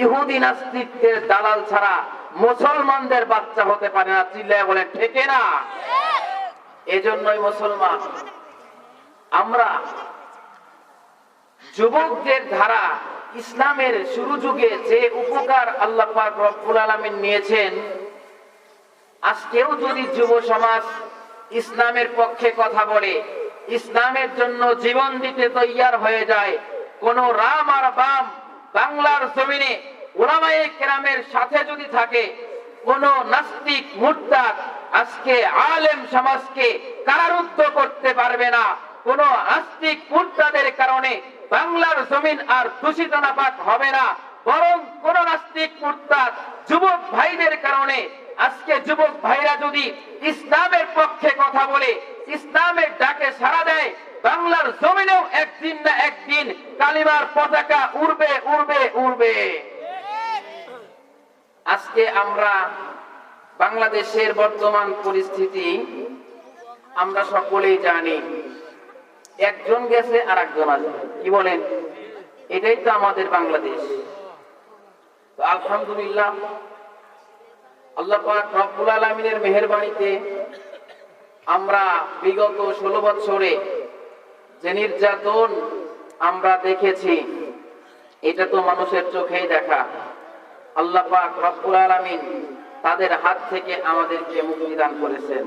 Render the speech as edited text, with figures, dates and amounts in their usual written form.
ইহুদি নাস্তিকদের দালাল ছাড়া মুসলমানদের বাচ্চা হতে পারে না। চিল্লায় বলেন ঠিক না? এজন্যই মুসলমান আমরা যুবকদের ধারা ইসলামের শুরু যুগে যে উপকার আল্লাহ পাক রব্বুল আলামিন নিয়েছেন, আজকেও যদি যুব সমাজ ইসলামের পক্ষে কথা বলে, ইসলামের জন্য জীবন দিতে তৈয়ার হয়ে যায়, কোন রাম আর বাম বাংলার জমিনে উলামায়ে কেরামের সাথে যদি থাকে, কোন নাস্তিক মুরতাদ আজকে আলেম সমাজকে কারারুদ্ধ করতে পারবে না। কোন নাস্তিক মুরতাদের কারণে বাংলার জমিন আর দূষিত নাপাক হবে না, বরং কোন নাস্তিক মুরতাদ যুবক ভাইদের কারণে আজকে যুবক ভাইরা যদি ইসলামের পক্ষে কথা বলে, ইসলামের ডাকে সাড়া দেয়, বাংলার জমিনেও একদিন না একদিন কালিমার পতাকা উড়বে উড়বে উড়বে। আজকে আমরা বাংলাদেশের বর্তমান পরিস্থিতি আমরা সকলেই জানি। একজন গেছে আর একজন আসবে, কি বলেন? এটাই তো আমাদের বাংলাদেশ। তো আলহামদুলিল্লাহ, আল্লাহ পাক রব্বুল আলামিনের মেহেরবানিতে আমরা বিগত 16 বছরে যে নির্যাতন আমরা দেখেছি, এটা তো মানুষের চোখেই দেখা। আল্লাহ পাক রব্বুল আলামিন তাদের হাত থেকে আমাদেরকে মুক্তি দান করেছেন।